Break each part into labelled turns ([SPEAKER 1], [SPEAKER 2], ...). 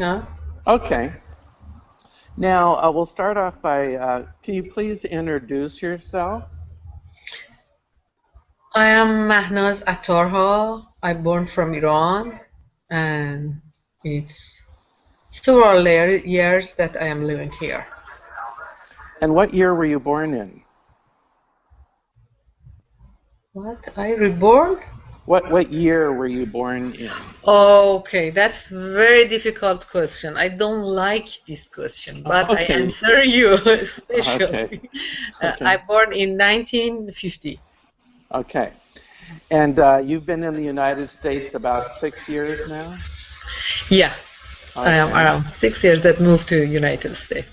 [SPEAKER 1] Yeah.
[SPEAKER 2] Okay. Now, we'll start off by, can you please introduce yourself?
[SPEAKER 1] I am Mahnaz Attarha. I'm born from Iran, and it's several years that I am living here.
[SPEAKER 2] And what year were you born in?
[SPEAKER 1] What? I reborn?
[SPEAKER 2] What year were you born in?
[SPEAKER 1] Okay, that's very difficult question. I don't like this question, but I
[SPEAKER 2] Okay.
[SPEAKER 1] answer you
[SPEAKER 2] Okay.
[SPEAKER 1] especially.
[SPEAKER 2] Okay.
[SPEAKER 1] I born in 1950.
[SPEAKER 2] Okay. And you've been in the United States about 6 years now?
[SPEAKER 1] Yeah, I am
[SPEAKER 2] Okay.
[SPEAKER 1] around 6 years that moved to United States.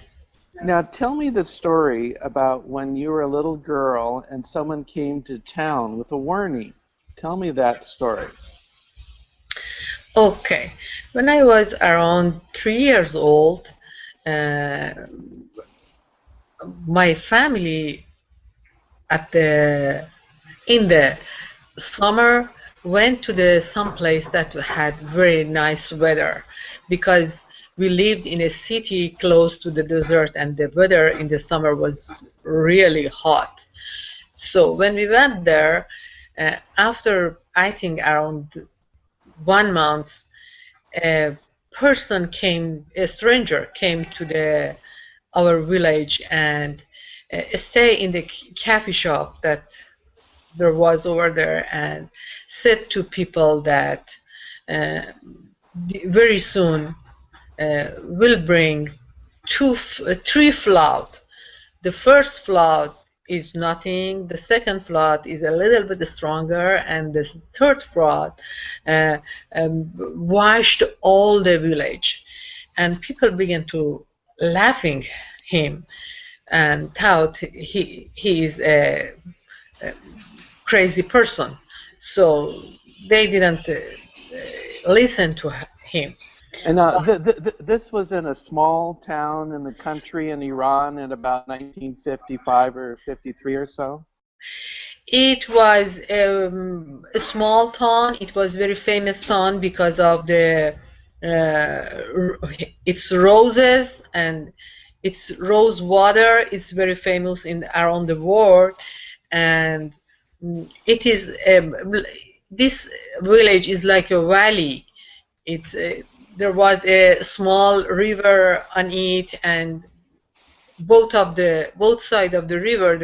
[SPEAKER 2] Now tell me the story about when you were a little girl and someone came to town with a warning. Tell me that story.
[SPEAKER 1] Okay, when I was around 3 years old, uh, my family at the in the summer went to the some place that had very nice weather because we lived in a city close to the desert and the weather in the summer was really hot. So when we went there, after I think around 1 month, a a stranger came to the our village and stay in the coffee shop that there was over there and said to people that uh, very soon will bring three flood. The first flood is nothing. The second flood is a little bit stronger, and the third flood uh, washed all the village, and people began to laughing him and thought he is a crazy person. So they didn't listen to him.
[SPEAKER 2] And this was in a small town in the country in Iran in about 1955 or 53 or so?
[SPEAKER 1] It was a small town. It was very famous town because of the its roses and its rose water. It's very famous in around the world, and it is this village is like a valley. It's there was a small river on it, and both side of the river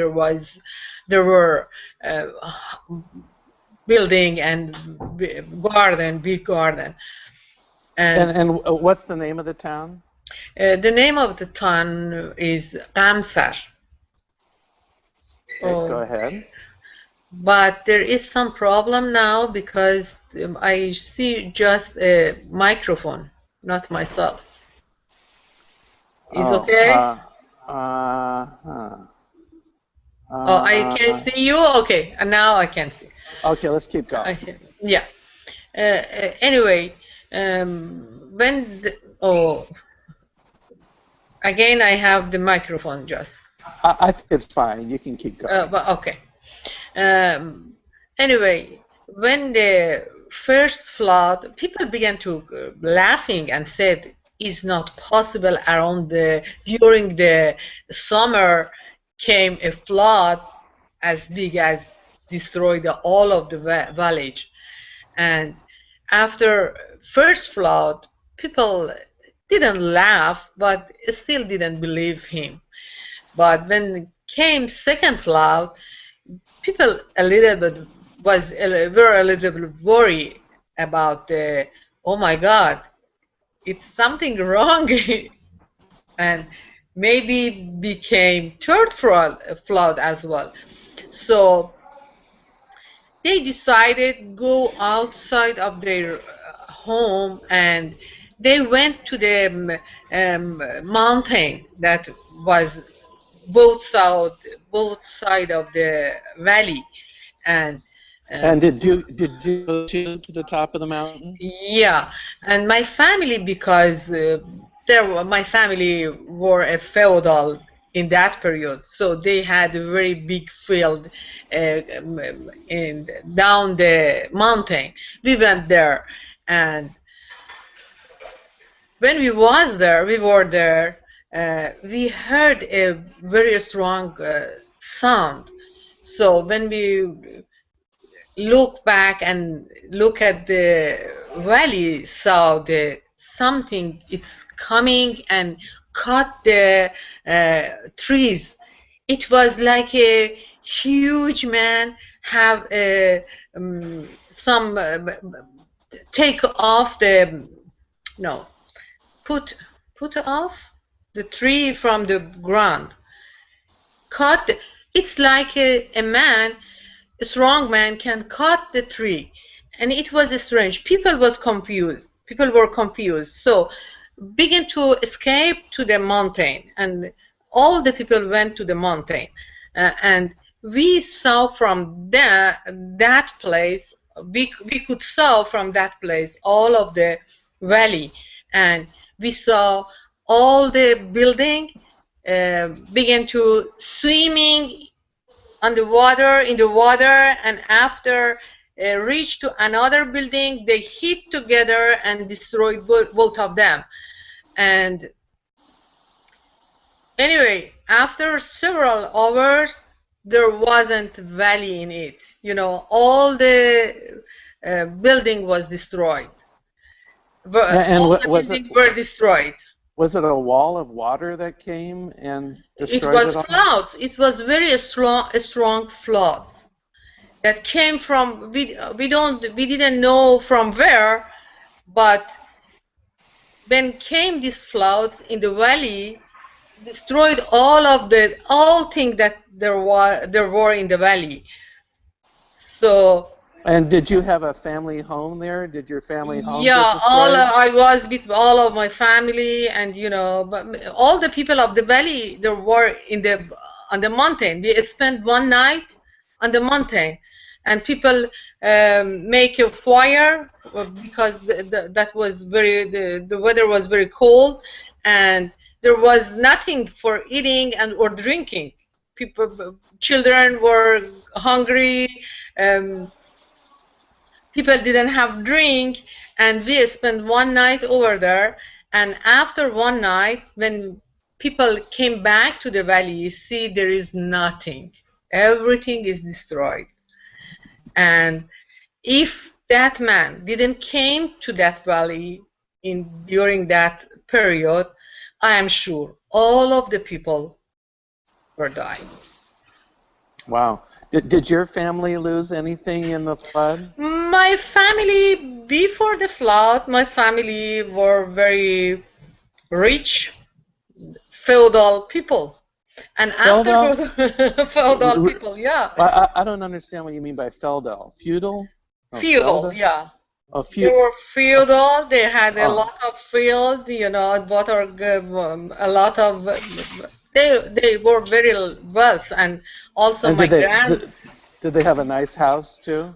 [SPEAKER 1] there were uh, building and big garden, and
[SPEAKER 2] And what's the name of the town?
[SPEAKER 1] the name of the town is Kamsar.
[SPEAKER 2] Okay, go
[SPEAKER 1] Oh,
[SPEAKER 2] ahead.
[SPEAKER 1] but there is some problem now because I see just a microphone, not myself. Is
[SPEAKER 2] Oh,
[SPEAKER 1] okay?
[SPEAKER 2] huh.
[SPEAKER 1] Oh, I can
[SPEAKER 2] Uh,
[SPEAKER 1] see you. Okay, and now I can see.
[SPEAKER 2] okay, let's keep going.
[SPEAKER 1] Yeah. Anyway, when oh, again I have the microphone just.
[SPEAKER 2] I think it's fine. You can keep going.
[SPEAKER 1] But okay. Um, anyway, when the first flood, people began to laughing and said, "It's not possible." Around the during the summer came a flood as big as destroyed all of the village. And after first flood, people didn't laugh, but still didn't believe him. But when came second flood, people a little bit were a little bit worried about the, oh my God, it's something wrong, and maybe became third flood as well. So they decided go outside of their home, and they went to the mountain that was both side of the valley, and
[SPEAKER 2] And
[SPEAKER 1] um,
[SPEAKER 2] did you go to the top of the mountain?
[SPEAKER 1] yeah, and my family, because my family were a feudal in that period, so they had a very big field in down the mountain. We went there, and when we were there, we heard a very strong sound. So when we look back and look at the valley, saw the something it's coming and cut the trees. It was like a huge man have a some take off the no put put off the tree from the ground, cut. It's like a man, a strong man can cut the tree, and it was strange. People were confused, so began to escape to the mountain, and all the people went to the mountain, and we saw from that place, we could saw from that place all of the valley, and we saw all the building began to swimming on the water, in the water, and after reached to another building, they hit together and destroyed both of them. And anyway, after several hours, there wasn't valley in it. You know, all the building was destroyed.
[SPEAKER 2] And
[SPEAKER 1] All the
[SPEAKER 2] was it
[SPEAKER 1] buildings were destroyed.
[SPEAKER 2] was it a wall of water that came and
[SPEAKER 1] It
[SPEAKER 2] destroyed
[SPEAKER 1] was
[SPEAKER 2] it all?
[SPEAKER 1] floods. It was very strong floods that came from we didn't know from where, but when came these floods in the valley, destroyed all things that there were in the valley. So
[SPEAKER 2] And did you have a family home there? Did your family home get
[SPEAKER 1] yeah,
[SPEAKER 2] destroyed?
[SPEAKER 1] I was with all of my family, and you know, but all the people of the valley, there were on the mountain. We spent one night on the mountain, and people make a fire because that was the weather was very cold, and there was nothing for eating and or drinking. Children were hungry. People didn't have drink, and we spent one night over there. And after one night, when people came back to the valley, you see there is nothing. Everything is destroyed. And if that man didn't came to that valley during that period, I am sure all of the people were dying.
[SPEAKER 2] Wow. Did your family lose anything in the flood?
[SPEAKER 1] My family, before the flood, my family were very rich, feudal people. And
[SPEAKER 2] Feudal?
[SPEAKER 1] after feudal people, yeah.
[SPEAKER 2] I don't understand what you mean by feudal. Feudal? Oh,
[SPEAKER 1] Feudal, yeah.
[SPEAKER 2] Oh,
[SPEAKER 1] They were feudal. They had a
[SPEAKER 2] oh.
[SPEAKER 1] lot of field, you know, water, a lot of. They were very wealth, and also
[SPEAKER 2] And
[SPEAKER 1] my
[SPEAKER 2] did they have a nice house too?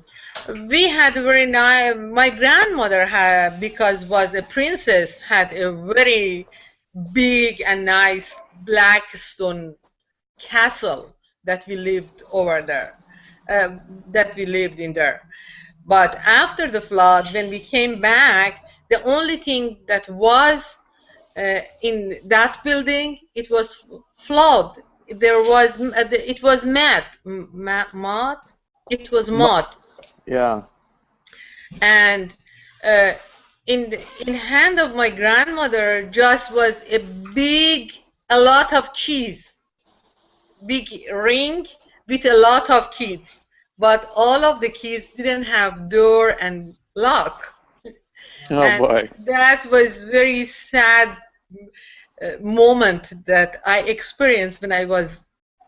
[SPEAKER 1] we had very nice. My grandmother had, because was a princess, had a very big and nice black stone castle that we lived over there. That we lived in there. But after the flood, when we came back, the only thing that was in that building, it was flood. There was it was mud. It was mud.
[SPEAKER 2] Yeah.
[SPEAKER 1] And in hand of my grandmother just was a lot of keys, big ring with a lot of keys, but all of the keys didn't have door and lock.
[SPEAKER 2] Oh
[SPEAKER 1] And
[SPEAKER 2] boy.
[SPEAKER 1] that was very sad moment that I experienced when I was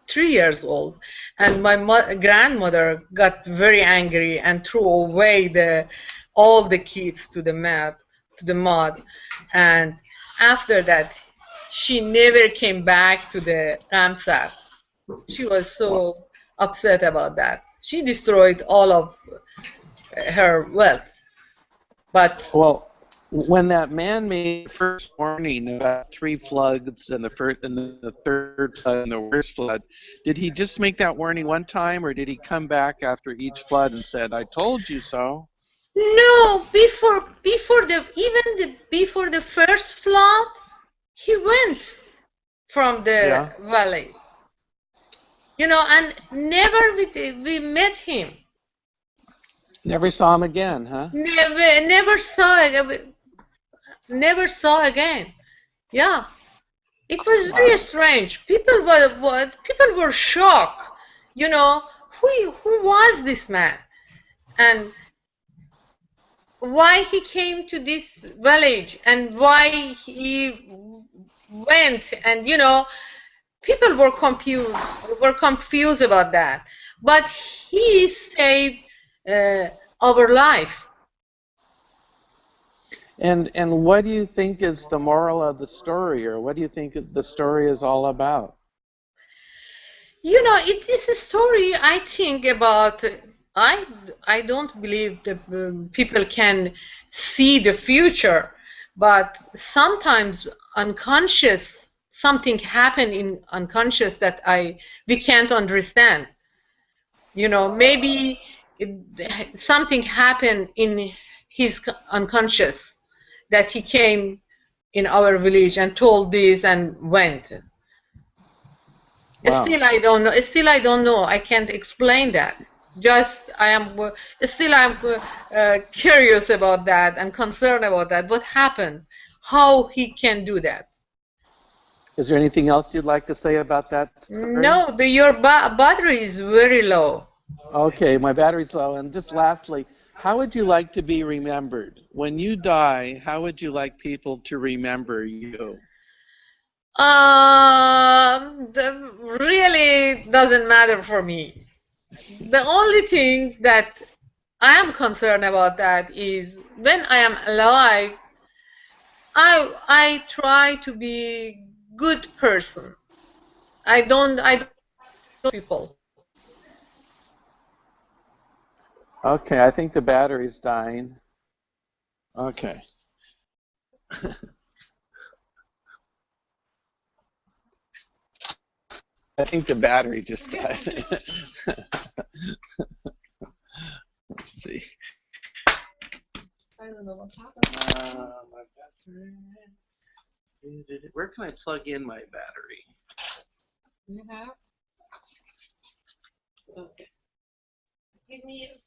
[SPEAKER 1] 3 years old, and my grandmother got very angry and threw away all the keys to the mud, and after that, she never came back to the Ramsar. She was so upset about that. She destroyed all of her wealth, but
[SPEAKER 2] Well, when that man made the first warning about 3 floods and the third flood and the worst flood, did he just make that warning one time, or did he come back after each flood and said, "I told you so"?
[SPEAKER 1] No, before the first flood, he went from the
[SPEAKER 2] Yeah.
[SPEAKER 1] valley. And never we met him.
[SPEAKER 2] Never saw him again, huh?
[SPEAKER 1] Never saw again. Yeah, it was very
[SPEAKER 2] Wow.
[SPEAKER 1] strange. People were shocked. Who was this man, and why he came to this village, and why he went, and people were confused about that. But he saved uh, our life.
[SPEAKER 2] And what do you think is the moral of the story, or what do you think the story is all about?
[SPEAKER 1] It is a story I think about. I don't believe that people can see the future, but sometimes unconscious something happen in unconscious that we can't understand. Maybe something happened in his unconscious that he came in our village and told this and went.
[SPEAKER 2] Wow.
[SPEAKER 1] Still, I don't know. Still, I don't know. I can't explain that. Just, I'm curious about that and concerned about that. What happened? How he can do that?
[SPEAKER 2] Is there anything else you'd like to say about that story?
[SPEAKER 1] No, but your battery is very low.
[SPEAKER 2] Okay, my battery's low. And just lastly, how would you like to be remembered? When you die, how would you like people to remember you?
[SPEAKER 1] Really doesn't matter for me. The only thing that I am concerned about that is when I am alive, I try to be good person. I don't people.
[SPEAKER 2] Okay, I think the battery's dying. Okay. I think the battery just died. Let's see.
[SPEAKER 1] I don't know what happened.
[SPEAKER 2] My battery. Where can I plug in my battery?
[SPEAKER 1] You have? Okay. Give me